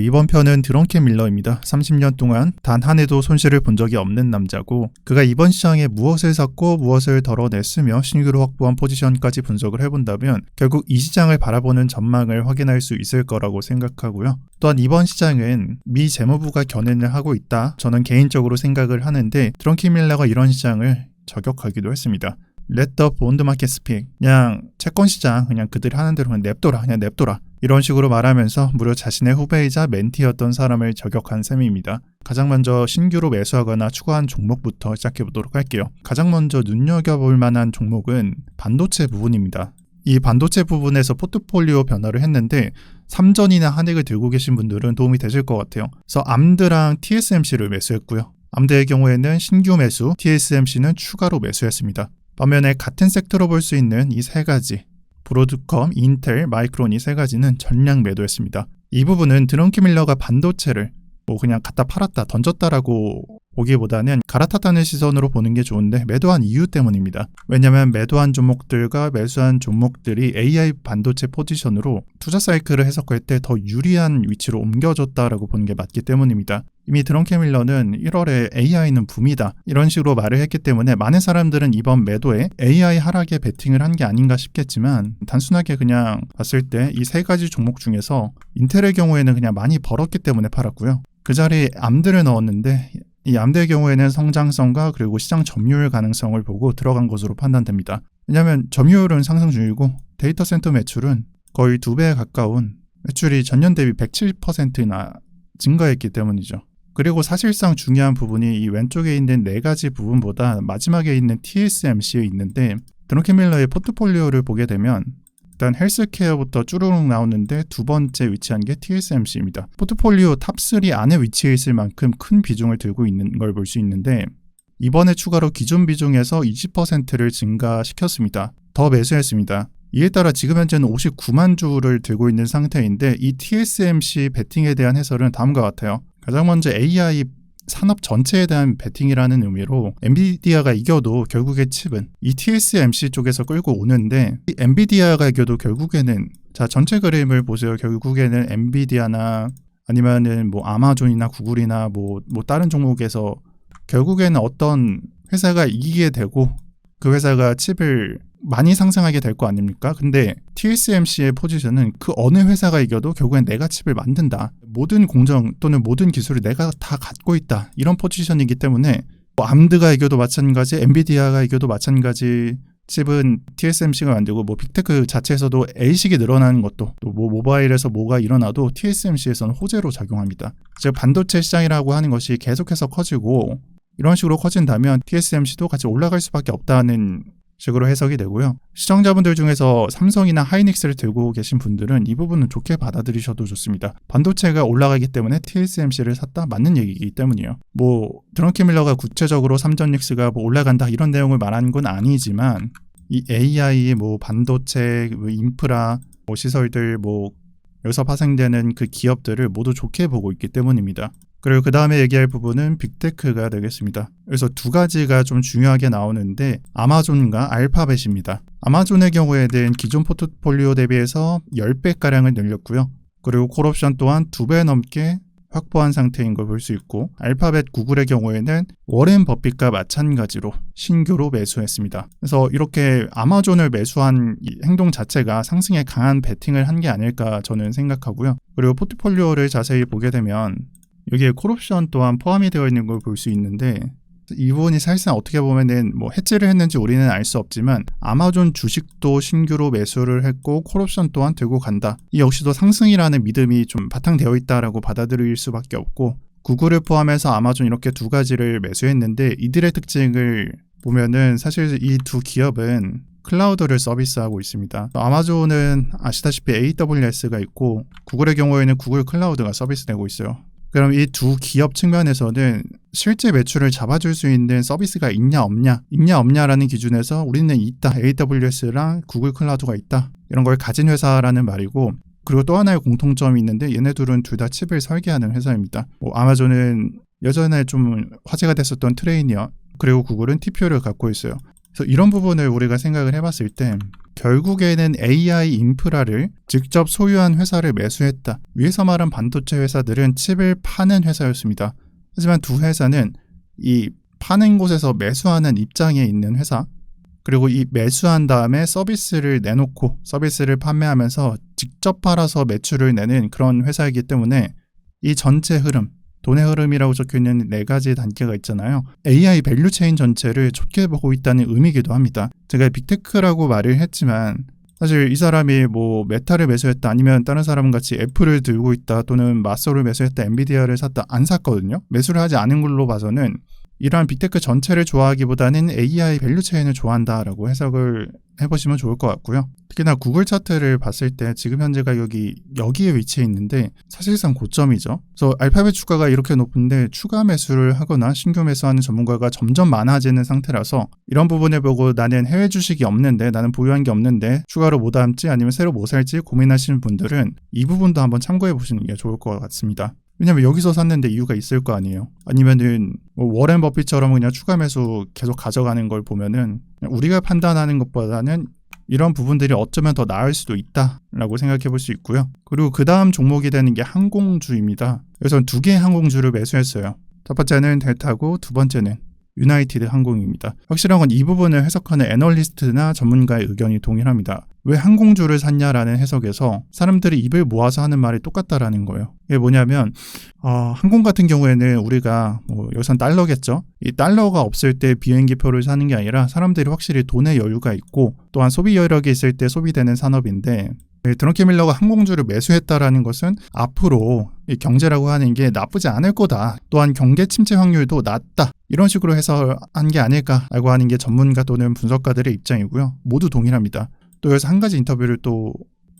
이번 편은 드렁켄 밀러입니다. 30년 동안 단 한 해도 손실을 본 적이 없는 남자고 그가 이번 시장에 무엇을 샀고 무엇을 덜어냈으며 신규로 확보한 포지션까지 분석을 해본다면 결국 이 시장을 바라보는 전망을 확인할 수 있을 거라고 생각하고요. 또한 이번 시장은 미 재무부가 견인을 하고 있다. 저는 개인적으로 생각을 하는데 드렁켄 밀러가 이런 시장을 저격하기도 했습니다. Let the bond market speak. 그냥 채권 시장 그냥 그들이 하는 대로 그냥 냅둬라. 이런 식으로 말하면서 무려 자신의 후배이자 멘티였던 사람을 저격한 셈입니다. 가장 먼저 신규로 매수하거나 추가한 종목부터 시작해보도록 할게요. 가장 먼저 눈여겨볼 만한 종목은 반도체 부분입니다. 이 반도체 부분에서 포트폴리오 변화를 했는데 삼전이나 한익을 들고 계신 분들은 도움이 되실 것 같아요. 그래서 암드랑 TSMC를 매수했고요. 암드의 경우에는 신규 매수, TSMC는 추가로 매수했습니다. 반면에 같은 섹터로 볼 수 있는 이 세 가지, 브로드컴, 인텔, 마이크론 이 세 가지는 전량 매도했습니다. 이 부분은 드렁켄 밀러가 반도체를 그냥 갖다 팔았다, 던졌다라고 보기보다는 갈아탔다는 시선으로 보는 게 좋은데 매도한 이유 때문입니다. 왜냐하면 매도한 종목들과 매수한 종목들이 AI 반도체 포지션으로 투자 사이클을 해석할 때 더 유리한 위치로 옮겨졌다라고 보는 게 맞기 때문입니다. 이미 드렁켄 밀러는 1월에 AI는 붐이다 이런 식으로 말을 했기 때문에 많은 사람들은 이번 매도에 AI 하락에 베팅을 한 게 아닌가 싶겠지만 단순하게 그냥 봤을 때 이 세 가지 종목 중에서 인텔의 경우에는 그냥 많이 벌었기 때문에 팔았고요. 그 자리에 암드를 넣었는데 이 암드의 경우에는 성장성과 그리고 시장 점유율 가능성을 보고 들어간 것으로 판단됩니다. 왜냐하면 점유율은 상승 중이고 데이터 센터 매출은 거의 2배에 가까운 매출이 전년 대비 170%나 증가했기 때문이죠. 그리고 사실상 중요한 부분이 이 왼쪽에 있는 네 가지 부분보다 마지막에 있는 TSMC에 있는데 드렁켄 밀러의 포트폴리오를 보게 되면 일단 헬스케어부터 쭈루룩 나오는데 두 번째 위치한 게 TSMC입니다. 포트폴리오 탑3 안에 위치해 있을 만큼 큰 비중을 들고 있는 걸 볼 수 있는데 이번에 추가로 기존 비중에서 20%를 증가시켰습니다. 더 매수했습니다. 이에 따라 지금 현재는 59만 주를 들고 있는 상태인데 이 TSMC 베팅에 대한 해설은 다음과 같아요. 가장 먼저 AI 산업 전체에 대한 베팅이라는 의미로 엔비디아가 이겨도 결국에 칩은 이 TSMC 쪽에서 끌고 오는데 이 엔비디아가 이겨도 결국에는 전체 그림을 보세요. 결국에는 엔비디아나 아니면은 아마존이나 구글이나 다른 종목에서 결국에는 어떤 회사가 이기게 되고 그 회사가 칩을 많이 상승하게 될 거 아닙니까? 근데 TSMC의 포지션은 그 어느 회사가 이겨도 결국엔 내가 칩을 만든다. 모든 공정 또는 모든 기술을 내가 다 갖고 있다. 이런 포지션이기 때문에 암드가 이겨도 마찬가지, 엔비디아가 이겨도 마찬가지 칩은 TSMC가 만들고 빅테크 자체에서도 A식이 늘어나는 것도 또 모바일에서 뭐가 일어나도 TSMC에서는 호재로 작용합니다. 즉 반도체 시장이라고 하는 것이 계속해서 커지고 이런 식으로 커진다면 TSMC도 같이 올라갈 수밖에 없다는 식으로 해석이 되고요. 시청자분들 중에서 삼성이나 하이닉스를 들고 계신 분들은 이 부분은 좋게 받아들이셔도 좋습니다. 반도체가 올라가기 때문에 TSMC를 샀다 맞는 얘기이기 때문이에요. 드렁켄 밀러가 구체적으로 삼전닉스가 올라간다 이런 내용을 말하는 건 아니지만 이 AI 반도체 인프라 시설들 여기서 파생되는 그 기업들을 모두 좋게 보고 있기 때문입니다. 그리고 그 다음에 얘기할 부분은 빅테크가 되겠습니다. 그래서 두 가지가 좀 중요하게 나오는데 아마존과 알파벳입니다. 아마존의 경우에는 기존 포트폴리오 대비해서 10배가량을 늘렸고요. 그리고 콜옵션 또한 2배 넘게 확보한 상태인 걸 볼 수 있고 알파벳 구글의 경우에는 워렌 버핏과 마찬가지로 신규로 매수했습니다. 그래서 이렇게 아마존을 매수한 이 행동 자체가 상승에 강한 베팅을 한 게 아닐까 저는 생각하고요. 그리고 포트폴리오를 자세히 보게 되면 여기에 콜옵션 또한 포함이 되어 있는 걸 볼 수 있는데 이 부분이 사실상 어떻게 보면은 해지를 했는지 우리는 알 수 없지만 아마존 주식도 신규로 매수를 했고 콜옵션 또한 들고 간다. 이 역시도 상승이라는 믿음이 좀 바탕되어 있다라고 받아들일 수밖에 없고 구글을 포함해서 아마존 이렇게 두 가지를 매수했는데 이들의 특징을 보면은 사실 이 두 기업은 클라우드를 서비스하고 있습니다. 아마존은 아시다시피 AWS가 있고 구글의 경우에는 구글 클라우드가 서비스되고 있어요. 그럼 이 두 기업 측면에서는 실제 매출을 잡아줄 수 있는 서비스가 있냐 없냐라는 기준에서 우리는 있다. AWS랑 구글 클라우드가 있다. 이런 걸 가진 회사라는 말이고 그리고 또 하나의 공통점이 있는데 얘네 둘은 둘 다 칩을 설계하는 회사입니다. 아마존은 예전에 좀 화제가 됐었던 트레이니어 그리고 구글은 TPU를 갖고 있어요. 그래서 이런 부분을 우리가 생각을 해봤을 때 결국에는 AI 인프라를 직접 소유한 회사를 매수했다. 위에서 말한 반도체 회사들은 칩을 파는 회사였습니다. 하지만 두 회사는 이 파는 곳에서 매수하는 입장에 있는 회사, 그리고 이 매수한 다음에 서비스를 내놓고 서비스를 판매하면서 직접 팔아서 매출을 내는 그런 회사이기 때문에 이 전체 흐름, 돈의 흐름이라고 적혀있는 4가지 단계가 있잖아요. AI 밸류체인 전체를 좋게 보고 있다는 의미이기도 합니다. 제가 빅테크라고 말을 했지만 사실 이 사람이 뭐 메타를 매수했다, 아니면 다른 사람 같이 애플을 들고 있다, 또는 마소를 매수했다, 엔비디아를 샀다, 안 샀거든요. 매수를 하지 않은 걸로 봐서는 이러한 빅테크 전체를 좋아하기보다는 AI 밸류체인을 좋아한다라고 해석을 해보시면 좋을 것 같고요. 특히나 구글 차트를 봤을 때 지금 현재 가격이 여기에 위치해 있는데 사실상 고점이죠. 그래서 알파벳 주가가 이렇게 높은데 추가 매수를 하거나 신규 매수하는 전문가가 점점 많아지는 상태라서 이런 부분을 보고 나는 해외 주식이 없는데, 나는 보유한 게 없는데 추가로 뭐 담지 아니면 새로 뭐 살지 고민하시는 분들은 이 부분도 한번 참고해 보시는 게 좋을 것 같습니다. 왜냐면 여기서 샀는데 이유가 있을 거 아니에요. 아니면은 뭐 워렌 버핏처럼 그냥 추가 매수 계속 가져가는 걸 보면은 우리가 판단하는 것보다는 이런 부분들이 어쩌면 더 나을 수도 있다라고 생각해 볼 수 있고요. 그리고 그 다음 종목이 되는 게 항공주입니다. 그래서 2개의 항공주를 매수했어요. 첫 번째는 델타고 두 번째는 유나이티드 항공입니다. 확실한 건 이 부분을 해석하는 애널리스트나 전문가의 의견이 동일합니다. 왜 항공주를 샀냐라는 해석에서 사람들이 입을 모아서 하는 말이 똑같다라는 거예요. 이게 뭐냐면 항공 같은 경우에는 우리가 뭐 여기선 달러겠죠. 이 달러가 없을 때 비행기표를 사는 게 아니라 사람들이 확실히 돈의 여유가 있고 또한 소비 여력이 있을 때 소비되는 산업인데, 드렁켄 밀러가 항공주를 매수했다라는 것은 앞으로 이 경제라고 하는 게 나쁘지 않을 거다, 또한 경계 침체 확률도 낮다, 이런 식으로 해석한 게 아닐까라고 하는 게 전문가 또는 분석가들의 입장이고요. 모두 동일합니다. 또 여기서 한 가지 인터뷰를 또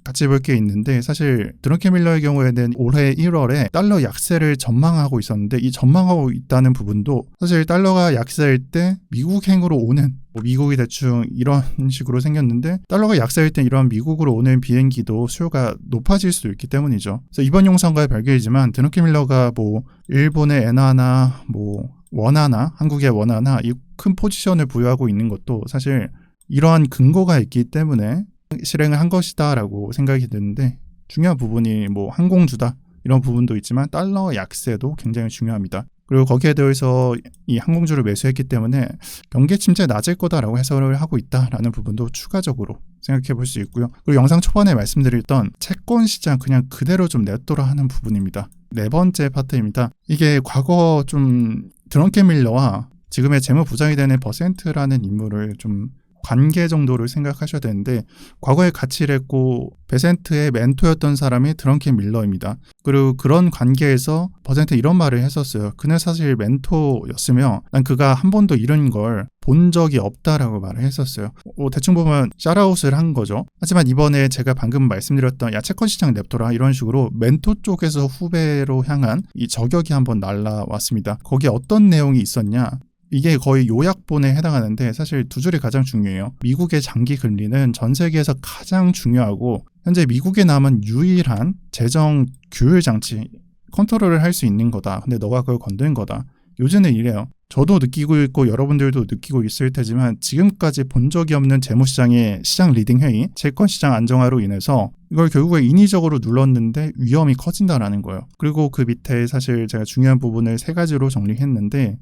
같이 볼 게 있는데, 사실 드렁켄 밀러의 경우에는 올해 1월에 달러 약세를 전망하고 있었는데, 이 전망하고 있다는 부분도 사실 달러가 약세일 때 미국행으로 오는, 미국이 대충 이런 식으로 생겼는데 달러가 약세일 때 이런 미국으로 오는 비행기도 수요가 높아질 수도 있기 때문이죠. 그래서 이번 영상과의 별개이지만 드렁켄 밀러가 뭐 일본의 엔화나 뭐 원화나 한국의 원화나 이 큰 포지션을 보유하고 있는 것도 사실 이러한 근거가 있기 때문에 실행을 한 것이다라고 생각이 드는데, 중요한 부분이 뭐 항공주다 이런 부분도 있지만 달러 약세도 굉장히 중요합니다. 그리고 거기에 대해서 이 항공주를 매수했기 때문에 경계 침체 낮을 거다라고 해석을 하고 있다라는 부분도 추가적으로 생각해 볼 수 있고요. 그리고 영상 초반에 말씀드렸던 채권 시장 그냥 그대로 좀 냅둬라 하는 부분입니다. 4번째 파트입니다. 이게 과거 좀 드렁켄 밀러와 지금의 재무부장이 되는 버센트라는 인물을 좀 관계 정도를 생각하셔야 되는데, 과거에 같이 일했고 베센트의 멘토였던 사람이 드렁켄 밀러입니다. 그리고 그런 관계에서 버센트 이런 말을 했었어요. 그는 사실 멘토였으며 난 그가 한 번도 이런 걸 본 적이 없다라고 말을 했었어요. 대충 보면 샤라웃을 한 거죠. 하지만 이번에 제가 방금 말씀드렸던 야 채권 시장 냅둬라 이런 식으로 멘토 쪽에서 후배로 향한 이 저격이 한번 날라왔습니다. 거기에 어떤 내용이 있었냐? 이게 거의 요약본에 해당하는데 사실 두 줄이 가장 중요해요. 미국의 장기 금리는 전 세계에서 가장 중요하고 현재 미국에 남은 유일한 재정 규율 장치, 컨트롤을 할 수 있는 거다. 근데 너가 그걸 건드린 거다. 요즘은 이래요. 저도 느끼고 있고 여러분들도 느끼고 있을 테지만 지금까지 본 적이 없는 재무시장의 시장 리딩 회의, 채권 시장 안정화로 인해서 이걸 결국에 인위적으로 눌렀는데 위험이 커진다라는 거예요. 그리고 그 밑에 사실 제가 중요한 부분을 3가지로 정리했는데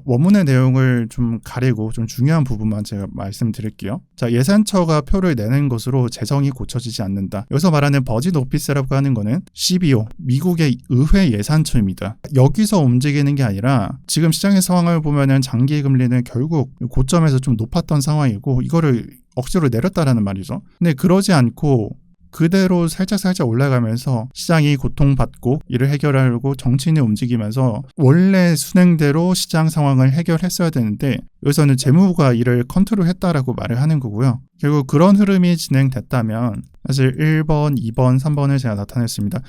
원문의 내용을 좀 가리고 좀 중요한 부분만 제가 말씀드릴게요. 자, 예산처가 표를 내는 것으로 재정이 고쳐지지 않는다. 여기서 말하는 버짓 오피스라고 하는 거는 CBO, 미국의 의회 예산처입니다. 여기서 움직이는 게 아니라 지금 시장의 상황을 보면은 장기 금리는 결국 고점에서 좀 높았던 상황이고 이거를 억지로 내렸다라는 말이죠. 근데 그러지 않고 그대로 살짝 올라가면서 시장이 고통받고 이를 해결하려고 정치인이 움직이면서 원래 순행대로 시장 상황을 해결했어야 되는데 여기서는 재무부가 이를 컨트롤했다라고 말을 하는 거고요. 결국 그런 흐름이 진행됐다면 사실 1번, 2번, 3번을 제가 나타냈습니다.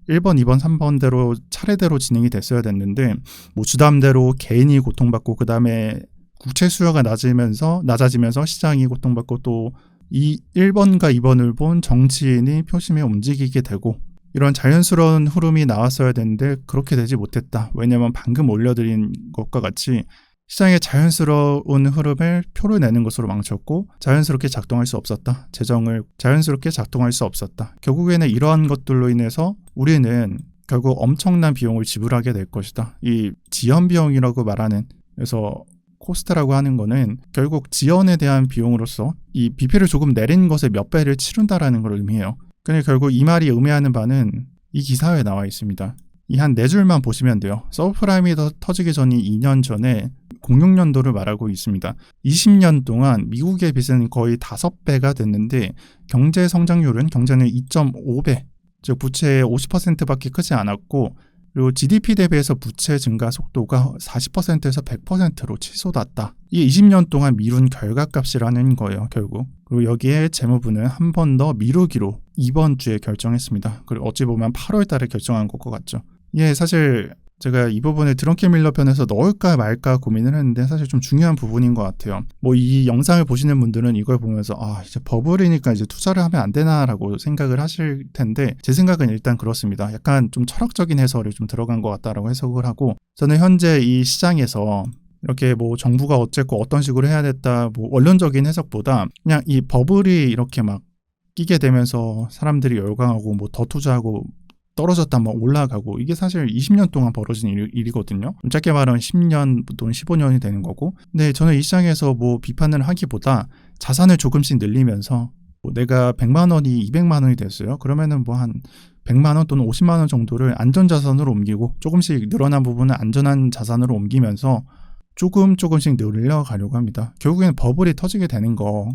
1번, 2번, 3번대로 차례대로 진행이 됐어야 됐는데 뭐 주담대로 개인이 고통받고 그 다음에 국채 수요가 낮아지면서 시장이 고통받고 또 이 1번과 2번을 본 정치인이 표심에 움직이게 되고 이런 자연스러운 흐름이 나왔어야 되는데 그렇게 되지 못했다. 왜냐하면 방금 올려드린 것과 같이 시장의 자연스러운 흐름을 표를 내는 것으로 망쳤고 자연스럽게 작동할 수 없었다. 재정을 자연스럽게 작동할 수 없었다. 결국에는 이러한 것들로 인해서 우리는 결국 엄청난 비용을 지불하게 될 것이다. 이 지연 비용이라고 말하는, 그래서 코스트라고 하는 거는 결국 지연에 대한 비용으로서 이 BP를 조금 내린 것의 몇 배를 치른다라는 걸 의미해요. 근데 결국 이 말이 의미하는 바는 이 기사에 나와 있습니다. 이 한 4줄만 보시면 돼요. 서브프라임이 터지기 전이 2년 전에 06년도를 말하고 있습니다. 20년 동안 미국의 빚은 거의 5배가 됐는데 경제 성장률은 경제는 2.5배, 즉 부채의 50%밖에 크지 않았고, 그리고 GDP 대비해서 부채 증가 속도가 40%에서 100%로 치솟았다. 이게 20년 동안 미룬 결과값이라는 거예요, 결국. 그리고 여기에 재무부는 한 번 더 미루기로 이번 주에 결정했습니다. 그리고 어찌 보면 8월 달에 결정한 것 같죠. 예, 사실 제가 이 부분을 드렁켄 밀러 편에서 넣을까 말까 고민을 했는데 사실 좀 중요한 부분인 것 같아요. 뭐 이 영상을 보시는 분들은 이걸 보면서 이제 버블이니까 이제 투자를 하면 안 되나라고 생각을 하실 텐데, 제 생각은 일단 그렇습니다. 약간 좀 철학적인 해설이 좀 들어간 것 같다라고 해석을 하고, 저는 현재 이 시장에서 이렇게 뭐 정부가 어쨌고 어떤 식으로 해야 됐다, 뭐 원론적인 해석보다 그냥 이 버블이 이렇게 막 끼게 되면서 사람들이 열광하고 뭐 더 투자하고 떨어졌다 막 올라가고, 이게 사실 20년 동안 벌어진 일이거든요. 짧게 말하면 10년 또는 15년이 되는 거고. 근데 저는 이 시장에서 뭐 비판을 하기보다 자산을 조금씩 늘리면서 뭐 내가 100만 원이 200만 원이 됐어요. 그러면은 뭐 한 100만 원 또는 50만 원 정도를 안전자산으로 옮기고 조금씩 늘어난 부분은 안전한 자산으로 옮기면서 조금씩 늘려가려고 합니다. 결국에는 버블이 터지게 되는 거,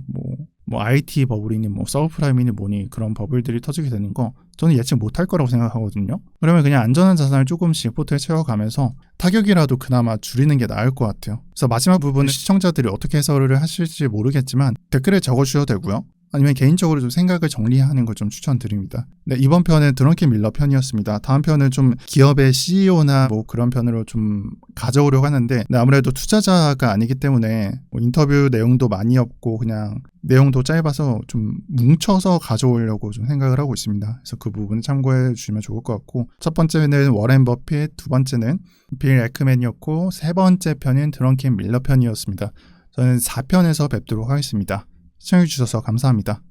뭐 IT 버블이니 뭐 서브프라임이니 뭐니 그런 버블들이 터지게 되는 거 저는 예측 못할 거라고 생각하거든요. 그러면 그냥 안전한 자산을 조금씩 포트에 채워가면서 타격이라도 그나마 줄이는 게 나을 것 같아요. 그래서 마지막 부분은 시청자들이 어떻게 해설을 하실지 모르겠지만 댓글에 적어주셔도 되고요. 아니면 개인적으로 좀 생각을 정리하는 걸 좀 추천드립니다. 네, 이번 편은 드렁켄 밀러 편이었습니다. 다음 편은 좀 기업의 CEO나 뭐 그런 편으로 좀 가져오려고 하는데, 아무래도 투자자가 아니기 때문에 뭐 인터뷰 내용도 많이 없고 그냥 내용도 짧아서 좀 뭉쳐서 가져오려고 좀 생각을 하고 있습니다. 그래서 그 부분 참고해 주시면 좋을 것 같고, 첫 번째는 워렌 버핏, 두 번째는 빌 에크맨이었고, 세 번째 편은 드렁켄 밀러 편이었습니다. 저는 4편에서 뵙도록 하겠습니다. 시청해주셔서 감사합니다.